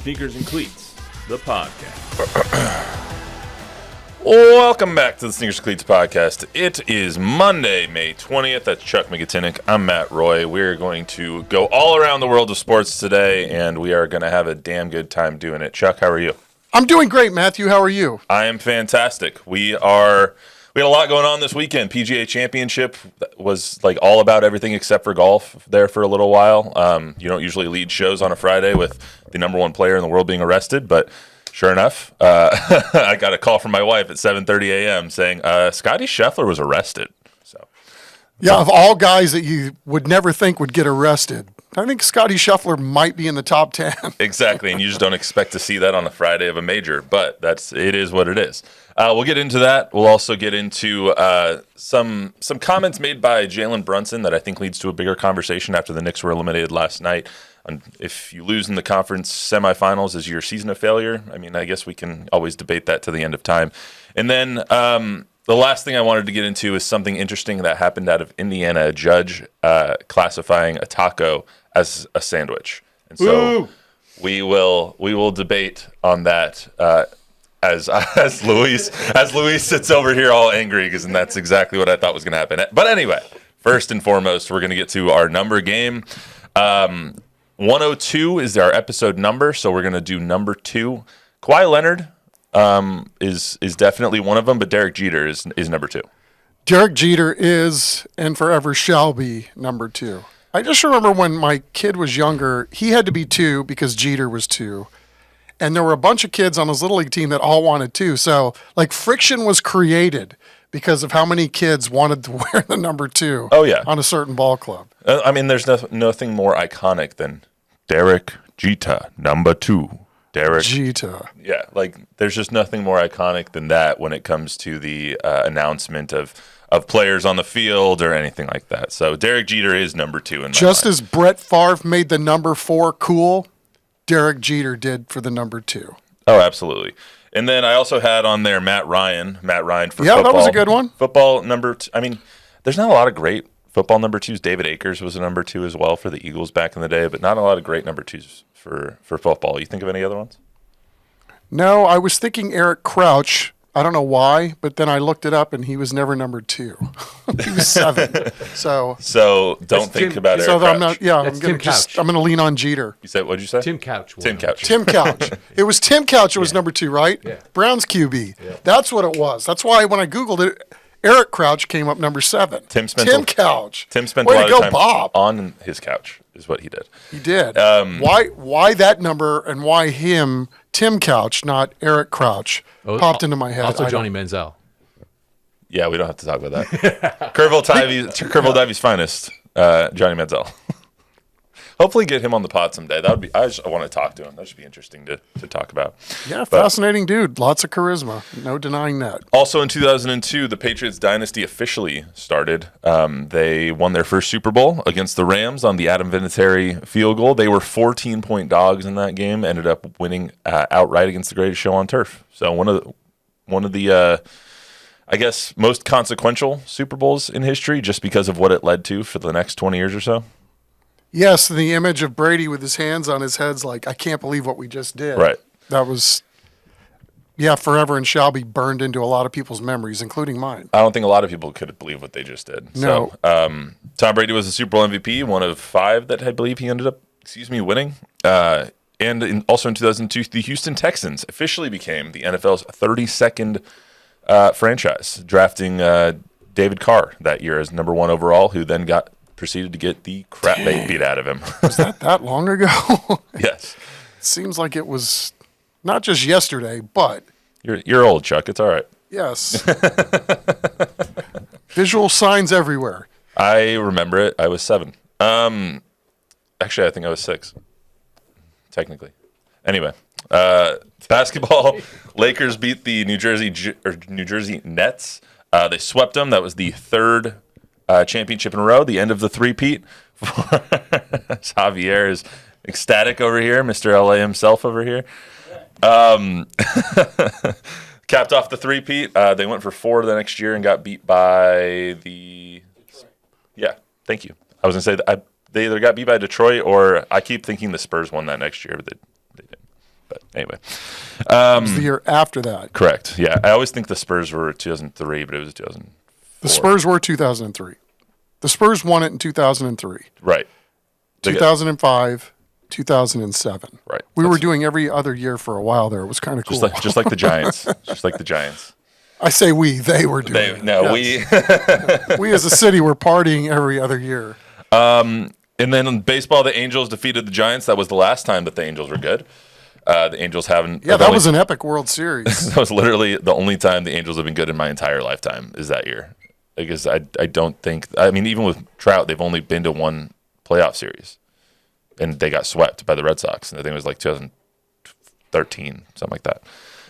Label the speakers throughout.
Speaker 1: Sneakers and Cleats, the podcast.
Speaker 2: Welcome back to the Sneakers and Cleats podcast. It is Monday, May 20th. That's Chuck McGetinick. I'm Matt Roy. We're going to go all around the world of sports today, and we are going to have a damn good time doing it. Chuck, how are you?
Speaker 3: I'm doing great, Matthew. How are you?
Speaker 2: I am fantastic. We had a lot going on this weekend. PGA Championship was like all about everything except for golf there for a little while. You don't usually lead shows on a Friday with the number one player in the world being arrested, but sure enough, I got a call from my wife at 7:30 a.m. saying Scottie Scheffler was arrested.
Speaker 3: Yeah, of all guys that you would never think would get arrested, I think Scottie Scheffler might be in the top 10.
Speaker 2: Exactly, and you just don't expect to see that on a Friday of a major, but it is what it is. We'll get into that. We'll also get into some comments made by Jalen Brunson that I think leads to a bigger conversation after the Knicks were eliminated last night. And if you lose in the conference semifinals, is your season a failure? I mean, I guess we can always debate that to the end of time. And then the last thing I wanted to get into is something interesting that happened out of Indiana, a judge classifying a taco as a sandwich. And so we will debate on that as Luis sits over here all angry, because that's exactly what I thought was going to happen. But anyway, first and foremost, we're going to get to our number game. 102 is our episode number, so we're going to do number 2. Kawhi Leonard is definitely one of them, but Derek Jeter is number 2.
Speaker 3: Derek Jeter is and forever shall be number 2. I just remember when my kid was younger, he had to be 2 because Jeter was 2. And there were a bunch of kids on his Little League team that all wanted 2. So, like, friction was created because of how many kids wanted to wear the number 2 on a certain ball club.
Speaker 2: I mean, there's nothing more iconic than Derek Jeter, number 2. Derek
Speaker 3: Jeter.
Speaker 2: Yeah, like, there's just nothing more iconic than that when it comes to the announcement of players on the field or anything like that. So Derek Jeter is number 2 in my
Speaker 3: Just
Speaker 2: mind.
Speaker 3: as Brett Favre made the number 4 cool, Derek Jeter did for the number 2.
Speaker 2: Oh, absolutely. And then I also had on there Matt Ryan for football.
Speaker 3: Yeah, that was a good one.
Speaker 2: Football number I mean, there's not a lot of great football number 2s. David Akers was a number 2 as well for the Eagles back in the day, but not a lot of great number 2s for football. You think of any other ones?
Speaker 3: No, I was thinking Eric Crouch. I don't know why, but then I looked it up, and he was never number 2. He was 7.
Speaker 2: So don't think about Eric Crouch.
Speaker 3: I'm not. Yeah, I'm gonna lean on Jeter.
Speaker 2: You said, what'd you say?
Speaker 1: Tim Couch.
Speaker 2: Tim Couch.
Speaker 3: Tim Couch. It was Tim Couch. It was number 2, right?
Speaker 1: Yeah.
Speaker 3: Browns QB.
Speaker 1: Yeah.
Speaker 3: That's what it was. That's why when I Googled it, Eric Crouch came up number 7.
Speaker 2: Tim
Speaker 3: Couch.
Speaker 2: Tim spent
Speaker 3: Way
Speaker 2: a lot
Speaker 3: to
Speaker 2: of
Speaker 3: go,
Speaker 2: time
Speaker 3: Bob.
Speaker 2: on his couch, is what he did.
Speaker 3: He did. Why that number and why him, Tim Couch, not Eric Crouch, popped into my head.
Speaker 1: Also Johnny Manziel.
Speaker 2: Yeah, we don't have to talk about that. Curville Divey's finest, Johnny Manziel. Hopefully get him on the pod someday. I want to talk to him. That should be interesting to talk about.
Speaker 3: Yeah, fascinating dude. Lots of charisma. No denying that.
Speaker 2: Also in 2002, the Patriots dynasty officially started. They won their first Super Bowl against the Rams on the Adam Vinatieri field goal. They were 14-point dogs in that game, ended up winning outright against the greatest show on turf. So one of the I guess most consequential Super Bowls in history, just because of what it led to for the next 20 years or so.
Speaker 3: Yes, the image of Brady with his hands on his head's like, I can't believe what we just did.
Speaker 2: Right.
Speaker 3: That was, forever and shall be burned into a lot of people's memories, including mine.
Speaker 2: I don't think a lot of people could believe what they just did.
Speaker 3: No.
Speaker 2: So, Tom Brady was the Super Bowl MVP, one of 5 that I believe he ended up, winning. And also in 2002, the Houston Texans officially became the NFL's 32nd franchise, drafting David Carr that year as number 1 overall, who then proceeded to get the crap beat out of him.
Speaker 3: Was that long ago?
Speaker 2: Yes.
Speaker 3: It seems like it was not just yesterday, but...
Speaker 2: You're old, Chuck. It's all right.
Speaker 3: Yes. Visual signs everywhere.
Speaker 2: I remember it. I was 7. Actually, I think I was 6. Technically. Anyway, basketball. Lakers beat the New Jersey Nets. They swept them. That was the 3rd championship in a row, the end of the three-peat. Javier is ecstatic over here, Mr. LA himself over here. Capped off the three-peat. They went for 4 the next year and got beat by the... Yeah, thank you. I was going to say that they either got beat by Detroit or I keep thinking the Spurs won that next year, but they didn't. But anyway.
Speaker 3: It was the year after that.
Speaker 2: Correct. Yeah. I always think the Spurs were 2003, but it was 2004.
Speaker 3: The Spurs were 2003. The Spurs won it in 2003.
Speaker 2: Right.
Speaker 3: 2005, 2007.
Speaker 2: Right.
Speaker 3: We were doing every other year for a while there. It was kind of cool.
Speaker 2: Just like the Giants. Just like the Giants.
Speaker 3: I say we. They were doing it.
Speaker 2: No, yes.
Speaker 3: We as a city were partying every other year.
Speaker 2: And then in baseball, the Angels defeated the Giants. That was the last time that the Angels were good. The Angels haven't.
Speaker 3: Yeah, that was an epic World Series.
Speaker 2: That was literally the only time the Angels have been good in my entire lifetime is that year. Because I don't think. I mean, even with Trout, they've only been to one playoff series, and they got swept by the Red Sox. And I think it was like 2013, something like that.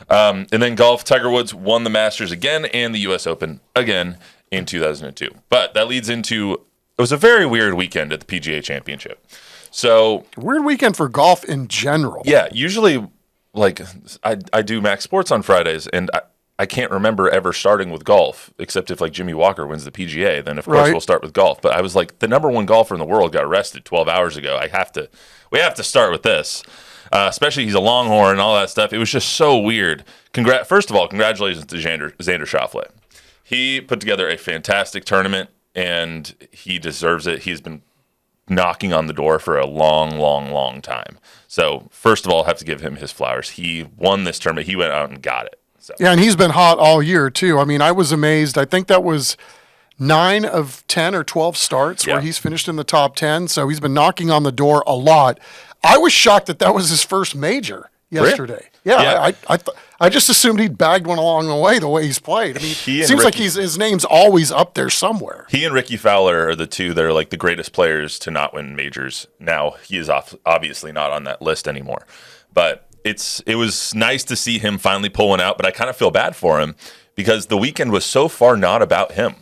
Speaker 2: And then golf, Tiger Woods won the Masters again and the U.S. Open again in 2002. But that leads into. It was a very weird weekend at the PGA Championship. So
Speaker 3: weird weekend for golf in general.
Speaker 2: Yeah, usually, like I do Max Sports on Fridays, and I can't remember ever starting with golf, except if like Jimmy Walker wins the PGA. Then of course we'll start with golf. But I was like, the number one golfer in the world got arrested 12 hours ago. We have to start with this. Especially he's a Longhorn and all that stuff. It was just so weird. First of all, congratulations to Xander Schauffele. He put together a fantastic tournament. And he deserves it. He's been knocking on the door for a long, long, long time. So, first of all, I have to give him his flowers. He won this tournament. He went out and got it. So.
Speaker 3: Yeah, and he's been hot all year, too. I mean, I was amazed. I think that was 9 of 10 or 12 starts where he's finished in the top 10. So, he's been knocking on the door a lot. I was shocked that was his first major yesterday. Really? Yeah. I just assumed he'd bagged one along the way he's played. I mean, it seems like his name's always up there somewhere.
Speaker 2: He and Ricky Fowler are the two that are like the greatest players to not win majors. Now, he is obviously not on that list anymore. But it was nice to see him finally pull one out, but I kind of feel bad for him because the weekend was so far not about him.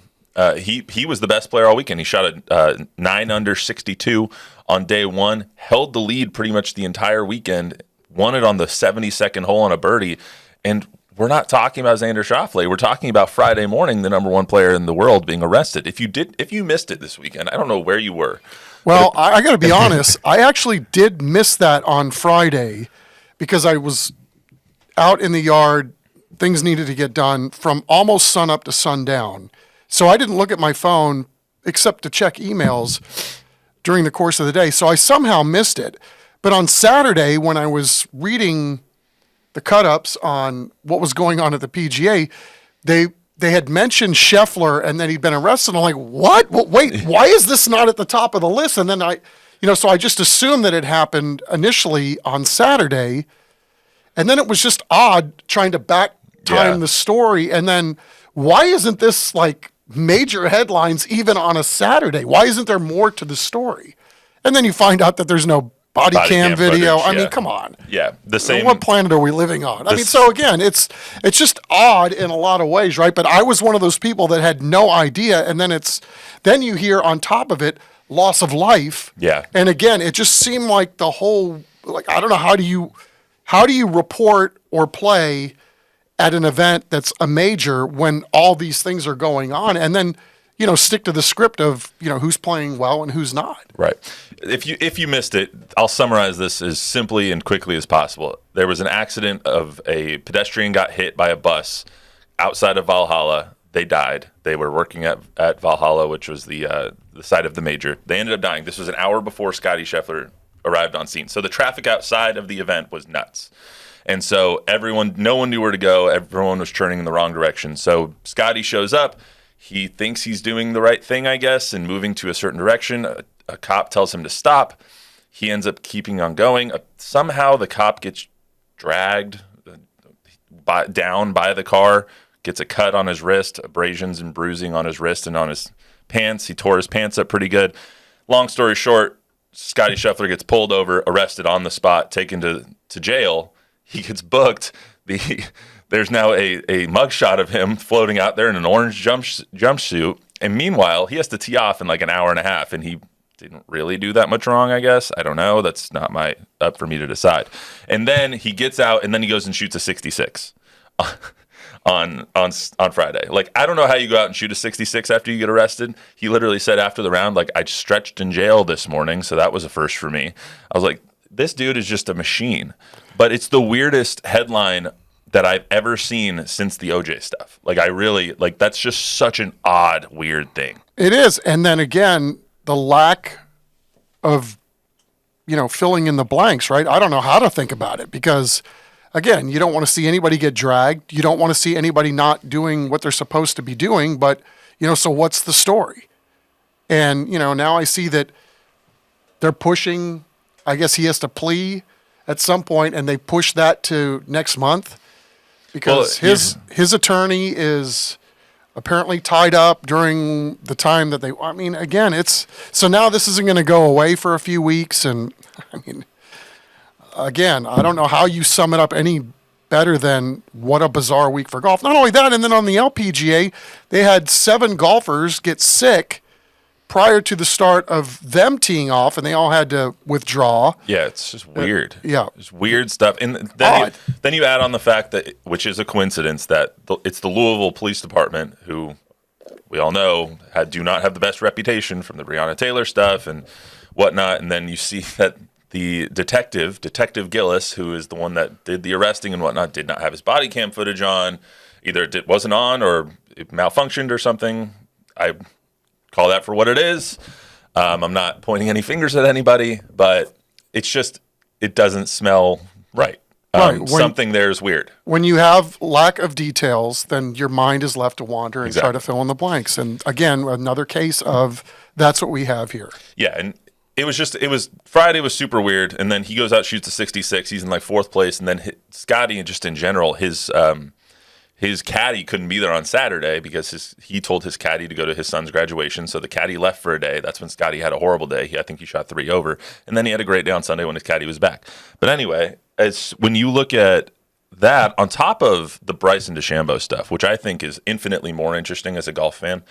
Speaker 2: He was the best player all weekend. He shot a 9 under 62 on day one, held the lead pretty much the entire weekend, won it on the 72nd hole on a birdie. And we're not talking about Xander Schauffele. We're talking about Friday morning, the number one player in the world being arrested. If you missed it this weekend, I don't know where you were.
Speaker 3: Well, I got to be honest. I actually did miss that on Friday because I was out in the yard. Things needed to get done from almost sun up to sundown. So I didn't look at my phone except to check emails during the course of the day. So I somehow missed it. But on Saturday, when I was reading the cut-ups on what was going on at the PGA, they had mentioned Scheffler and then he'd been arrested. I'm like, what? Well, wait, why is this not at the top of the list? And then so I just assumed that it happened initially on Saturday. And then it was just odd trying to back time the story. And then why isn't this like major headlines even on a Saturday? Why isn't there more to the story? And then you find out that there's no body cam video.
Speaker 2: Footage,
Speaker 3: I mean, come on.
Speaker 2: Yeah, the same.
Speaker 3: What planet are we living on? I mean, so again, it's just odd in a lot of ways, right? But I was one of those people that had no idea, and then you hear on top of it loss of life.
Speaker 2: Yeah.
Speaker 3: And again, it just seemed like the whole I don't know how do you report or play at an event that's a major when all these things are going on, and then stick to the script of who's playing well and who's not.
Speaker 2: Right. If you missed it, I'll summarize this as simply and quickly as possible. There was an accident of a pedestrian got hit by a bus outside of Valhalla. They died. They were working at Valhalla, which was the site of the major. They ended up dying. This was an hour before Scottie Scheffler arrived on scene. So the traffic outside of the event was nuts. And so no one knew where to go. Everyone was churning in the wrong direction. So Scottie shows up. He thinks he's doing the right thing, I guess, and moving to a certain direction. A cop tells him to stop. He ends up keeping on going. Somehow the cop gets dragged down by the car, gets a cut on his wrist, abrasions and bruising on his wrist and on his pants. He tore his pants up pretty good. Long story short, Scottie Scheffler gets pulled over, arrested on the spot, taken to jail. He gets booked. There's now a mugshot of him floating out there in an orange jumpsuit. And meanwhile, he has to tee off in like an hour and a half. And he didn't really do that much wrong, I guess. I don't know. That's not up for me to decide. And then he gets out and then he goes and shoots a 66 on Friday. Like, I don't know how you go out and shoot a 66 after you get arrested. He literally said after the round, like, I stretched in jail this morning. So that was a first for me. I was like, this dude is just a machine. But it's the weirdest headline that I've ever seen since the OJ stuff. Like, I really, like, that's just such an odd, weird thing.
Speaker 3: It is. And then again, the lack of, filling in the blanks, right? I don't know how to think about it because, again, you don't want to see anybody get dragged. You don't want to see anybody not doing what they're supposed to be doing. But, so what's the story? And, now I see that they're pushing, I guess he has to plea at some point, and they push that to next month because his attorney is apparently tied up during the time that again, so now this isn't going to go away for a few weeks. And again, I don't know how you sum it up any better than what a bizarre week for golf. Not only that, and then on the LPGA, they had 7 golfers get sick prior to the start of them teeing off, and they all had to withdraw.
Speaker 2: Yeah, it's just weird.
Speaker 3: Yeah.
Speaker 2: It's weird stuff. And then you add on the fact that, which is a coincidence, that it's the Louisville Police Department, who we all know do not have the best reputation from the Breonna Taylor stuff and whatnot. And then you see that the Detective Gillis, who is the one that did the arresting and whatnot, did not have his body cam footage on. Either it wasn't on or it malfunctioned or something. I call that for what it is. I'm not pointing any fingers at anybody, but it's just, it doesn't smell right. Something there is weird.
Speaker 3: When you have lack of details, then your mind is left to wander and try to fill in the blanks. And again, another case of that's what we have here.
Speaker 2: Yeah, and Friday was super weird, and then he goes out, shoots a 66. He's in like 4th place, and then Scottie, just in general, his caddy couldn't be there on Saturday because he told his caddy to go to his son's graduation. So the caddy left for a day. That's when Scottie had a horrible day. I think he shot 3 over. And then he had a great day on Sunday when his caddy was back. But anyway, when you look at that, on top of the Bryson DeChambeau stuff, which I think is infinitely more interesting as a golf fan,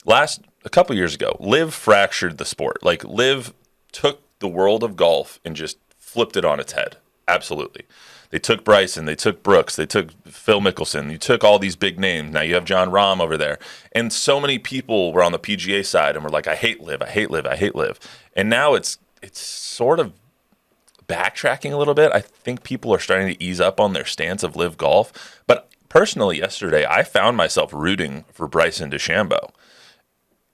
Speaker 2: a couple years ago, Liv fractured the sport. Like, Liv took the world of golf and just flipped it on its head. Absolutely. They took Bryson, they took Brooks, they took Phil Mickelson, you took all these big names. Now you have John Rahm over there. And so many people were on the PGA side and were like, I hate Liv, I hate Liv, I hate Liv. And now it's sort of backtracking a little bit. I think people are starting to ease up on their stance of Liv golf. But personally, yesterday, I found myself rooting for Bryson DeChambeau.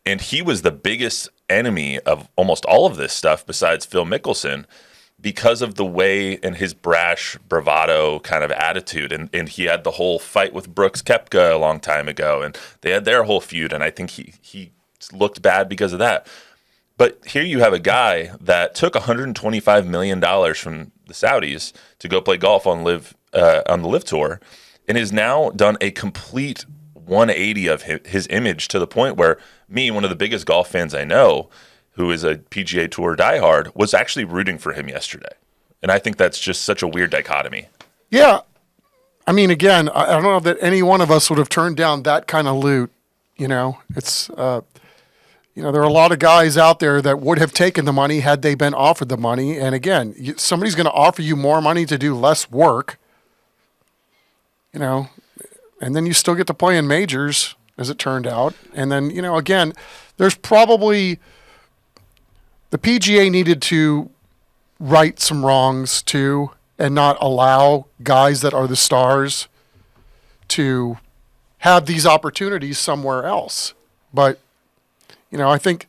Speaker 2: And he was the biggest enemy of almost all of this stuff besides Phil Mickelson, because of the way and his brash bravado kind of attitude. And he had the whole fight with Brooks Koepka a long time ago, and they had their whole feud, and I think he looked bad because of that. But here you have a guy that took $125 million from the Saudis to go play golf on the Liv Tour, and has now done a complete 180 of his image, to the point where me, one of the biggest golf fans I know, who is a PGA Tour diehard, was actually rooting for him yesterday. And I think that's just such a weird dichotomy.
Speaker 3: Yeah. I mean, again, I don't know that any one of us would have turned down that kind of loot. It's, there are a lot of guys out there that would have taken the money had they been offered the money. And again, somebody's going to offer you more money to do less work, and then you still get to play in majors, as it turned out. And then, again, there's probably... The PGA needed to right some wrongs too, and not allow guys that are the stars to have these opportunities somewhere else. But, I think,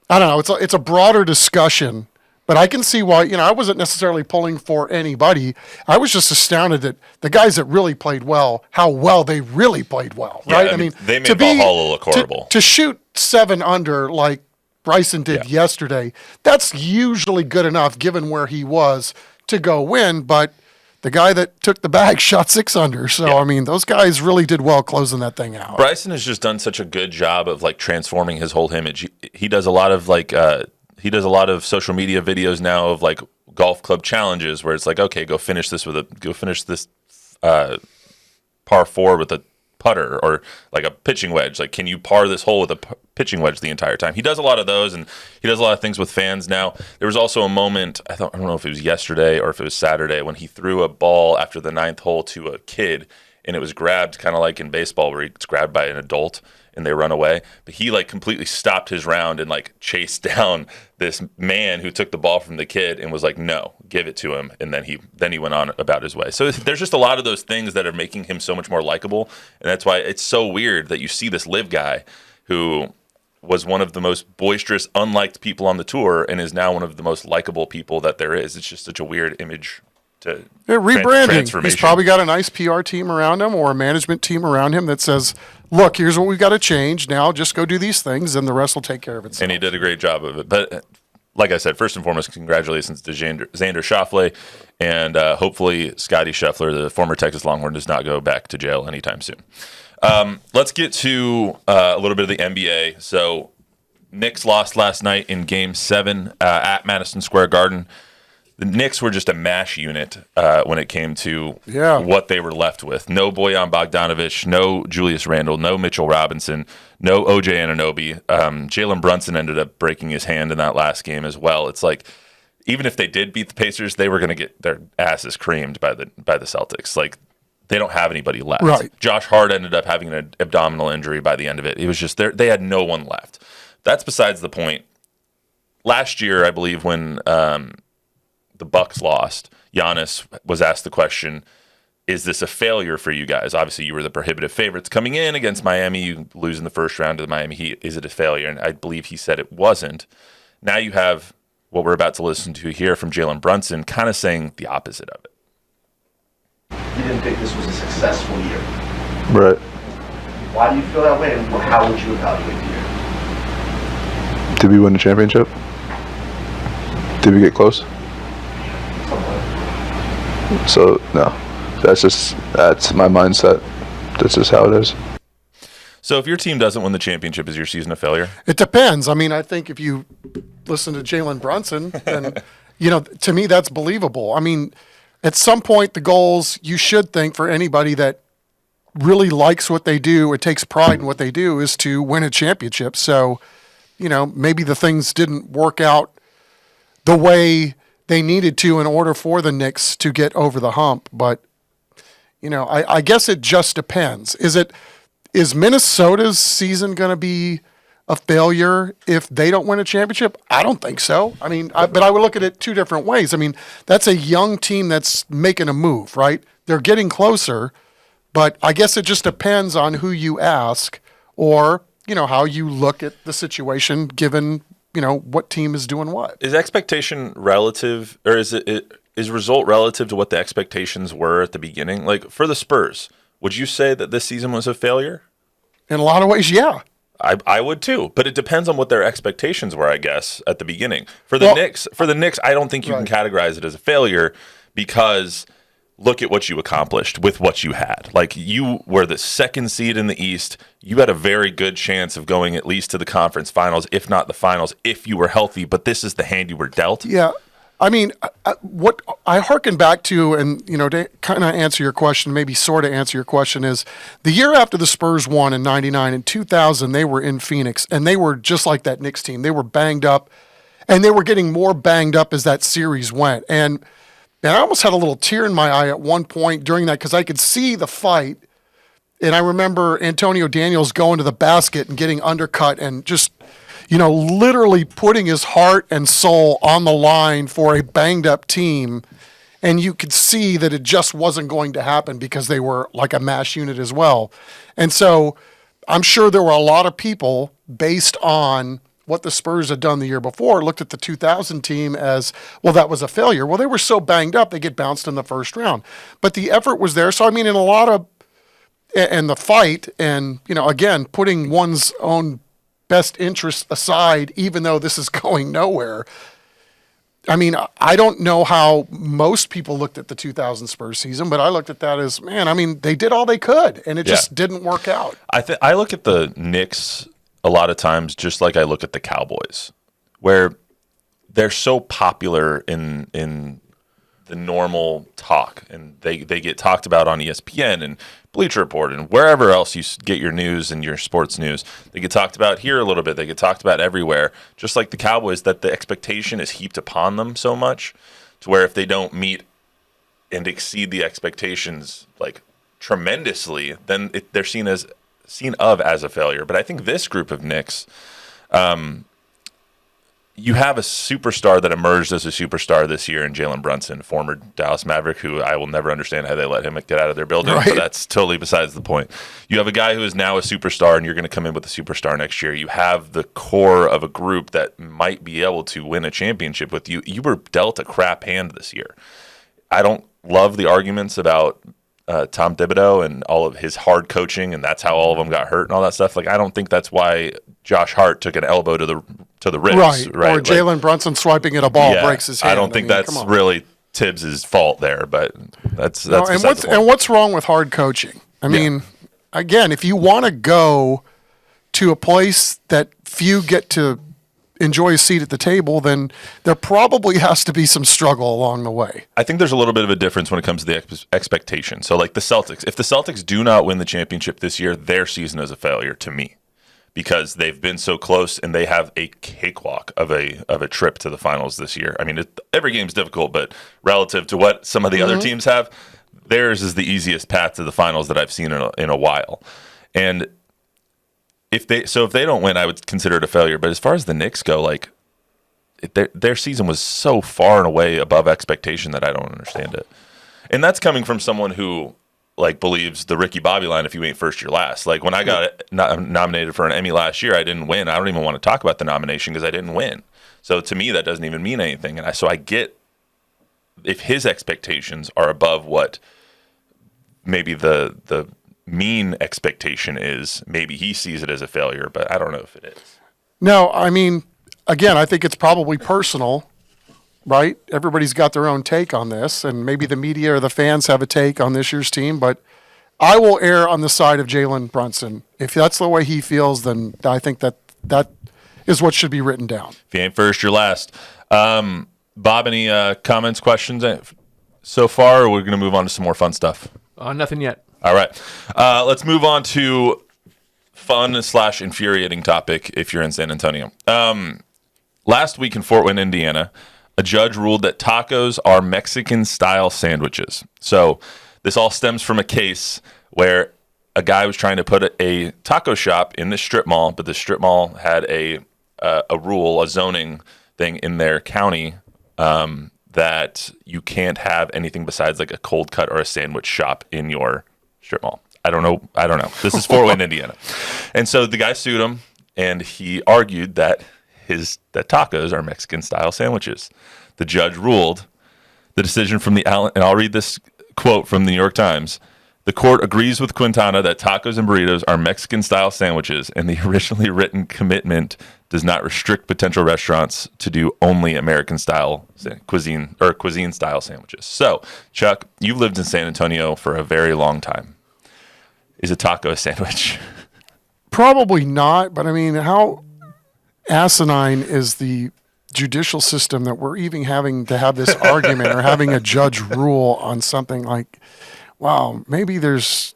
Speaker 3: I don't know, it's a broader discussion, but I can see why, I wasn't necessarily pulling for anybody. I was just astounded that the guys that really played well, how well they really played well, right?
Speaker 2: Yeah, I mean, they made Valhalla look horrible.
Speaker 3: To shoot 7 under like Bryson did yesterday, that's usually good enough given where he was to go win, but the guy that took the bag shot 6 under. So, I mean, those guys really did well closing that thing out.
Speaker 2: Bryson has just done such a good job of like transforming his whole image. He does a lot of social media videos now of like golf club challenges where it's like, okay, go finish this par 4 with a putter, or like a pitching wedge. Like, can you par this hole with a pitching wedge the entire time? He does a lot of those, and he does a lot of things with fans now. There was also a moment, I don't know if it was yesterday or if it was Saturday, when he threw a ball after the 9th hole to a kid, and it was grabbed kind of like in baseball where it's grabbed by an adult, and they run away. But he like completely stopped his round and like chased down this man who took the ball from the kid and was like, no, give it to him. And then he went on about his way. So there's just a lot of those things that are making him so much more likable. And that's why it's so weird that you see this Liv guy who was one of the most boisterous, unliked people on the tour and is now one of the most likable people that there is. It's just such a weird image.
Speaker 3: Rebranding. He's probably got a nice PR team around him or a management team around him that says, look, here's what we've got to change. Now just go do these things and the rest will take care of itself.
Speaker 2: And he did a great job of it. But like I said, first and fourmost, congratulations to Xander Schauffele. And hopefully Scottie Scheffler, the former Texas Longhorn, does not go back to jail anytime soon. Let's get to a little bit of the NBA. So Knicks lost last night in Game 7 at Madison Square Garden. The Knicks were just a mash unit when it came to what they were left with. No Bojan Bogdanovic, no Julius Randle, no Mitchell Robinson, no OJ Anunoby. Jalen Brunson ended up breaking his hand in that last game as well. It's like even if they did beat the Pacers, they were going to get their asses creamed by the Celtics. Like they don't have anybody left.
Speaker 3: Right.
Speaker 2: Josh Hart ended up having an abdominal injury by the end of it. It was just they had no one left. That's besides the point. Last year, I believe when the Bucks lost, Giannis was asked the question, is this a failure for you guys? Obviously, you were the prohibitive favorites coming in against Miami. You lose in the first round to the Miami Heat. Is it a failure? And I believe he said it wasn't. Now you have what we're about to listen to here from Jalen Brunson kind of saying the opposite of it.
Speaker 4: You didn't think this was a successful year.
Speaker 5: Right.
Speaker 4: Why do you feel that way, and how would you evaluate the year?
Speaker 5: Did we win a championship? Did we get close?
Speaker 4: Somewhat.
Speaker 5: So, no. That's my mindset. That's just how it is.
Speaker 2: So if your team doesn't win the championship, is your season a failure?
Speaker 3: It depends. I mean, I think if you listen to Jalen Brunson, then, to me, that's believable. I mean, at some point, the goals, you should think for anybody that really likes what they do, it takes pride in what they do, is to win a championship. So, maybe the things didn't work out the way they needed to in order for the Knicks to get over the hump. But, I guess it just depends. Is Minnesota's season going to be a failure if they don't win a championship? I don't think so. I mean, but I would look at it two different ways. I mean, that's a young team that's making a move, right? They're getting closer, but I guess it just depends on who you ask or, how you look at the situation given, what team is doing what.
Speaker 2: Is expectation relative, or is result relative to what the expectations were at the beginning? Like for the Spurs, would you say that this season was a failure?
Speaker 3: In a lot of ways, yeah.
Speaker 2: I would too, but it depends on what their expectations were, I guess, at the beginning. For the Knicks, I don't think you can categorize it as a failure because look at what you accomplished with what you had. Like you were the second seed in the East. You had a very good chance of going at least to the conference finals, if not the finals, if you were healthy. But this is the hand you were dealt.
Speaker 3: Yeah. I mean, what I hearken back to, and, to kind of answer your question, maybe sort of answer your question, is the year after the Spurs won in 99, in 2000, they were in Phoenix, and they were just like that Knicks team. They were banged up, and they were getting more banged up as that series went. And I almost had a little tear in my eye at one point during that because I could see the fight, and I remember Antonio Daniels going to the basket and getting undercut and just literally putting his heart and soul on the line for a banged up team. And you could see that it just wasn't going to happen because they were like a mash unit as well. And so I'm sure there were a lot of people based on what the Spurs had done the year before looked at the 2000 team as, well, that was a failure. Well, they were so banged up, they get bounced in the first round. But the effort was there. So, I mean, in a lot of, and the fight and, again, putting one's own best interests aside, even though this is going nowhere. I mean, I don't know how most people looked at the 2000 Spurs season, but I looked at that as, man, I mean, they did all they could, and it just didn't work out.
Speaker 2: I look at the Knicks a lot of times just like I look at the Cowboys, where they're so popular in the normal talk, and they get talked about on ESPN and Bleacher Report and wherever else you get your news and your sports news. They get talked about here a little bit. They get talked about everywhere, just like the Cowboys, that the expectation is heaped upon them so much to where if they don't meet and exceed the expectations like tremendously, then they're seen as of as a failure. But I think this group of Knicks, you have a superstar that emerged as a superstar this year in Jalen Brunson, former Dallas Maverick, who I will never understand how they let him get out of their building, but that's totally besides the point. You have a guy who is now a superstar, and you're going to come in with a superstar next year. You have the core of a group that might be able to win a championship with you. You were dealt a crap hand this year. I don't love the arguments about Tom Thibodeau and all of his hard coaching, and that's how all of them got hurt and all that stuff. Like, I don't think that's why Josh Hart took an elbow to the ribs. Right.
Speaker 3: Or Jalen Brunson swiping at a ball breaks his hand.
Speaker 2: I don't think that's really Tibbs' fault there, but that's no,
Speaker 3: and what's wrong with hard coaching? I mean, again, if you want to go to a place that few get to enjoy a seat at the table, then there probably has to be some struggle along the way.
Speaker 2: I think there's a little bit of a difference when it comes to the expectation. So like the Celtics, if the Celtics do not win the championship this year, their season is a failure to me, because they've been so close and they have a cakewalk of a trip to the finals this year. I mean, every game's difficult, but relative to what some of the other teams have, theirs is the easiest path to the finals that I've seen in a while. And if they don't win, I would consider it a failure. But as far as the Knicks go, like their season was so far and away above expectation that I don't understand it. And that's coming from someone who like believes the Ricky Bobby line, if you ain't first, you're last. Like when I got nominated for an Emmy last year, I didn't win. I don't even want to talk about the nomination because I didn't win. So to me, that doesn't even mean anything. And so I get if his expectations are above what maybe the mean expectation is, maybe he sees it as a failure, but I don't know if it is.
Speaker 3: No, I mean, again, I think it's probably personal, right? Everybody's got their own take on this, and maybe the media or the fans have a take on this year's team, but I will err on the side of Jalen Brunson. If that's the way he feels, then I think that is what should be written down.
Speaker 2: If you ain't first, you're last. Bob, any comments, questions so far, or we're going to move on to some more fun stuff?
Speaker 1: Nothing yet.
Speaker 2: All right. Let's move on to fun/infuriating topic if you're in San Antonio. Last week in Fort Wayne, Indiana, a judge ruled that tacos are Mexican-style sandwiches. So this all stems from a case where a guy was trying to put a taco shop in the strip mall, but the strip mall had a rule, a zoning thing in their county that you can't have anything besides like a cold cut or a sandwich shop in your strip mall. I don't know. This is Fort Wayne, Indiana. And so the guy sued him, and he argued that tacos are Mexican-style sandwiches. The judge ruled the decision from and I'll read this quote from the New York Times. The court agrees with Quintana that tacos and burritos are Mexican-style sandwiches, and the originally written commitment does not restrict potential restaurants to do only American-style cuisine or cuisine-style sandwiches. So, Chuck, you've lived in San Antonio for a very long time. Is a taco a sandwich?
Speaker 3: Probably not, but I mean, how asinine is the judicial system that we're even having to have this argument or having a judge rule on something like, wow, maybe there's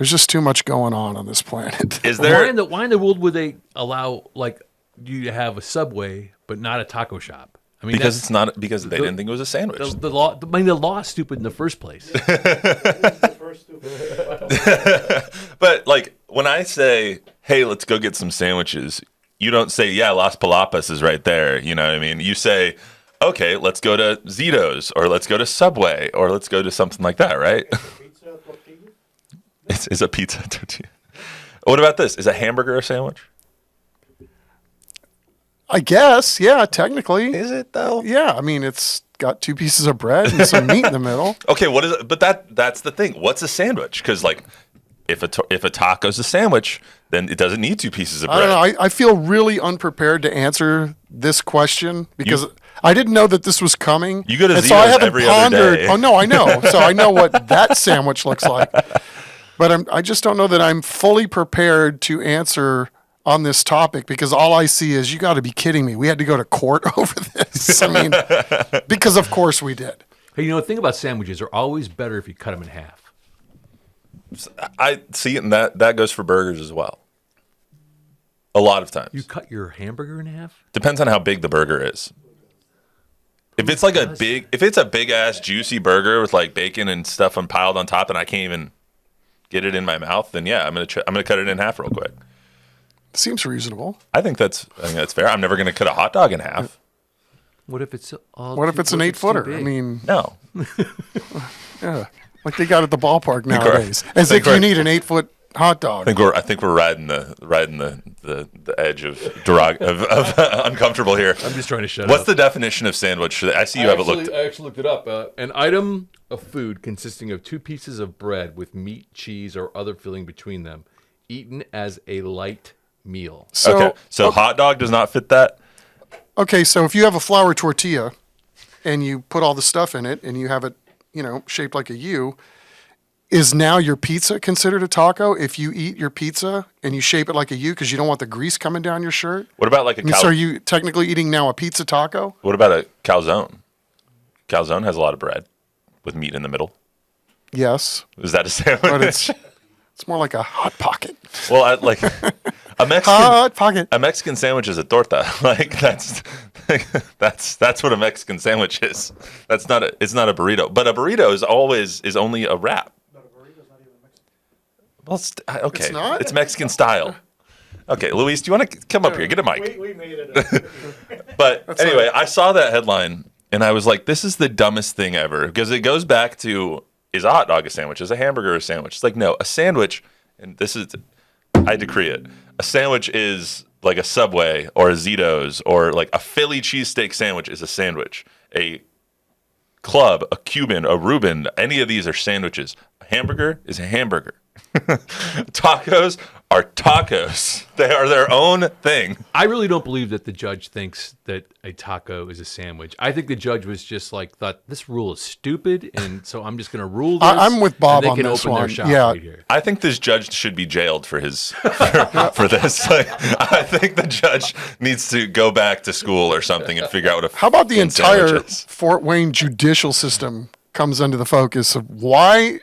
Speaker 3: just too much going on this planet.
Speaker 2: Is there?
Speaker 1: Why in the world would they allow like you to have a Subway but not a taco shop? I mean,
Speaker 2: because they didn't think it was a sandwich.
Speaker 1: The law is stupid in the first place.
Speaker 2: But like when I say, "Hey, let's go get some sandwiches," you don't say, "Yeah, Las Palapas is right there." You know what I mean? You say, "Okay, let's go to Zito's, or let's go to Subway, or let's go to something like that," right?
Speaker 6: Pizza tortilla?
Speaker 2: It's a pizza tortilla. What about this? Is a hamburger a sandwich?
Speaker 3: I guess, yeah, technically.
Speaker 2: Is it though?
Speaker 3: Yeah, I mean, it's got two pieces of bread and some meat in the middle.
Speaker 2: Okay, what is it? But that's the thing. What's a sandwich? Because like, if a taco's a sandwich, then it doesn't need two pieces of bread.
Speaker 3: I don't know. I feel really unprepared to answer this question because I didn't know that this was coming.
Speaker 2: You go to
Speaker 3: and
Speaker 2: Zito's
Speaker 3: so I haven't
Speaker 2: every
Speaker 3: pondered.
Speaker 2: other day.
Speaker 3: Oh no, I know. So I know what that sandwich looks like, but I just don't know that I'm fully prepared to answer on this topic because all I see is you got to be kidding me. We had to go to court over this. I mean, because of course we did.
Speaker 1: Hey, the thing about sandwiches are always better if you cut them in half.
Speaker 2: I see it, and that goes for burgers as well. A lot of times.
Speaker 1: You cut your hamburger in half?
Speaker 2: Depends on how big the burger is. If it's like a big ass juicy burger with like bacon and stuff piled on top, and I can't get it in my mouth, then yeah, I'm gonna cut it in half real quick.
Speaker 3: Seems reasonable.
Speaker 2: I think that's fair. I'm never gonna cut a hot dog in half.
Speaker 1: What if it's all?
Speaker 3: What if it's an 8-footer?
Speaker 1: big?
Speaker 3: I mean,
Speaker 2: No.
Speaker 3: yeah, like they got at the ballpark nowadays, as if you need an 8-foot hot dog.
Speaker 2: I think we're riding the edge of uncomfortable here.
Speaker 1: I'm just trying to shut
Speaker 2: What's
Speaker 1: up.
Speaker 2: the definition of sandwich? I see you haven't looked.
Speaker 1: I actually looked it up. An item of food consisting of 2 pieces of bread with meat, cheese, or other filling between them, eaten as a light meal.
Speaker 2: So hot dog does not fit that.
Speaker 3: Okay, so if you have a flour tortilla and you put all the stuff in it and you have it, shaped like a U, is now your pizza considered a taco if you eat your pizza and you shape it like a U because you don't want the grease coming down your shirt?
Speaker 2: What about like
Speaker 3: So are you technically eating now a pizza taco?
Speaker 2: What about a calzone? Calzone has a lot of bread with meat in the middle.
Speaker 3: Yes,
Speaker 2: Is that a sandwich?
Speaker 3: but it's more like a hot pocket.
Speaker 2: Well, a Mexican
Speaker 3: Hot pocket.
Speaker 2: a Mexican sandwich is a torta. Like that's what a Mexican sandwich is. It's not a burrito. But a burrito is only a wrap. Well, okay.
Speaker 3: It's not?
Speaker 2: It's Mexican style. Okay, Luis, do you want to come up here? Get a mic.
Speaker 6: We made it up.
Speaker 2: But anyway, I saw that headline and I was like, this is the dumbest thing ever because it goes back to, is a hot dog a sandwich? Is a hamburger a sandwich? It's like, no, a sandwich, and I decree it. A sandwich is like a Subway or a Zito's or like a Philly cheesesteak sandwich is a sandwich. A club, a Cuban, a Reuben, any of these are sandwiches. A hamburger is a hamburger. Tacos are tacos. They are their own thing.
Speaker 1: I really don't believe that the judge thinks that a taco is a sandwich. I think the judge was just thought this rule is stupid, and so I'm just going to rule this.
Speaker 3: I'm with Bob
Speaker 1: and they
Speaker 3: on
Speaker 1: can
Speaker 3: this
Speaker 1: open
Speaker 3: one.
Speaker 1: Their shop
Speaker 3: Yeah.
Speaker 1: right here.
Speaker 2: I think this judge should be jailed for this. I think the judge needs to go back to school or something and figure out what a
Speaker 3: How about the
Speaker 2: fucking
Speaker 3: entire
Speaker 2: sandwich is.
Speaker 3: Fort Wayne judicial system comes under the focus of why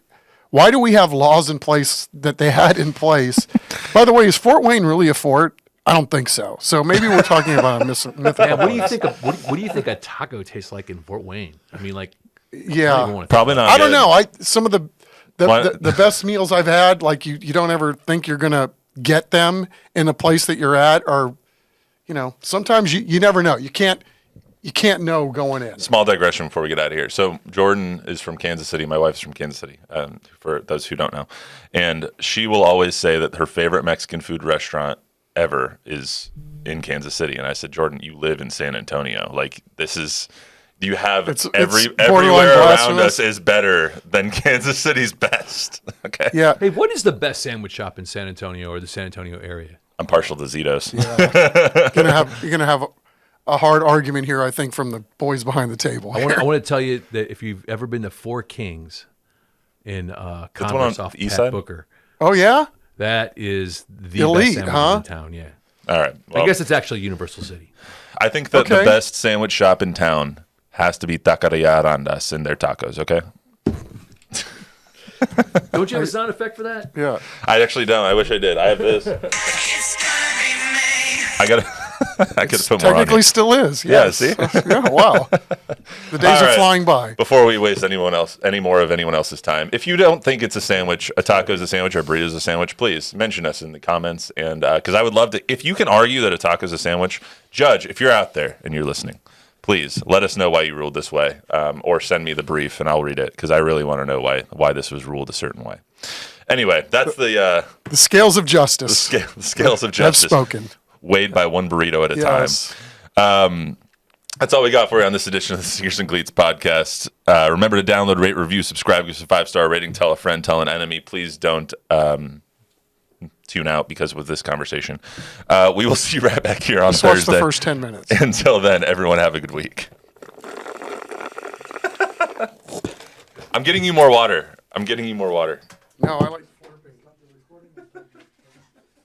Speaker 3: do we have laws in place that they had in place? By the way, is Fort Wayne really a fort? I don't think so. So maybe we're talking about a mythical
Speaker 1: Yeah, what do you
Speaker 3: place.
Speaker 1: think? What do you think a taco tastes like in Fort Wayne? I mean, I don't even
Speaker 3: Yeah,
Speaker 1: wanna
Speaker 2: Probably not.
Speaker 3: I don't
Speaker 2: good.
Speaker 3: know. Some of
Speaker 2: Why-
Speaker 3: the best meals I've had, like you don't ever think you're gonna get them in the place that you're at, or sometimes you never know. You can't know going in.
Speaker 2: Small digression before we get out of here. So Jordan is from Kansas City. My wife's from Kansas City, for those who don't know. And she will always say that her favorite Mexican food restaurant ever is in Kansas City. And I said, Jordan, you live in San Antonio. Like, this is... You have
Speaker 3: It's
Speaker 2: everywhere
Speaker 3: borderline
Speaker 2: around
Speaker 3: blasphemous.
Speaker 2: us is better than Kansas City's best. Okay.
Speaker 3: Yeah,
Speaker 1: Hey, what is the best sandwich shop in San Antonio or the San Antonio area?
Speaker 2: I'm partial to Zito's.
Speaker 3: you're gonna have a hard argument here, I think, from the boys behind the table.
Speaker 1: I want to tell you that if you've ever been to Four Kings in Converse
Speaker 2: one on
Speaker 1: off
Speaker 2: the east
Speaker 1: Pat
Speaker 2: side?
Speaker 1: Booker,
Speaker 3: Oh yeah,
Speaker 1: that is the
Speaker 3: Elite,
Speaker 1: best sandwich
Speaker 3: huh?
Speaker 1: in town. Yeah,
Speaker 2: All right. Well,
Speaker 1: I guess it's actually Universal City.
Speaker 2: I think that the
Speaker 3: Okay.
Speaker 2: best sandwich shop in town has to be Taqueria Arandas and their tacos, okay?
Speaker 1: Don't you have a sound effect for that?
Speaker 3: yeah.
Speaker 2: I actually don't. I wish I did. I have this. I gotta put more on
Speaker 3: Technically,
Speaker 2: here.
Speaker 3: still is.
Speaker 2: Yeah,
Speaker 3: Yes.
Speaker 2: see?
Speaker 3: Yeah, wow. The days
Speaker 2: All
Speaker 3: are
Speaker 2: right.
Speaker 3: flying by.
Speaker 2: Before we waste any more of anyone else's time, if you don't think it's a sandwich, a taco is a sandwich, or a burrito is a sandwich, please mention us in the comments. And because I would love to, if you can argue that a taco is a sandwich, judge, if you're out there and you're listening, please let us know why you ruled this way, or send me the brief and I'll read it because I really want to know why this was ruled a certain way. Anyway, that's the
Speaker 3: The scales of justice
Speaker 2: scales of
Speaker 3: have
Speaker 2: justice
Speaker 3: spoken.
Speaker 2: weighed by one burrito at a
Speaker 3: Yes.
Speaker 2: time. That's all we got for you on this edition of the Sneakers and Cleats podcast. Remember to download, rate, review, subscribe, give us a 5-star rating, tell a friend, tell an enemy. Please don't tune out because with this conversation. We will see you right back here on
Speaker 3: Just watch
Speaker 2: Thursday.
Speaker 3: the first 10 minutes.
Speaker 2: Until then, everyone have a good week. I'm getting you more water.
Speaker 3: No, I like.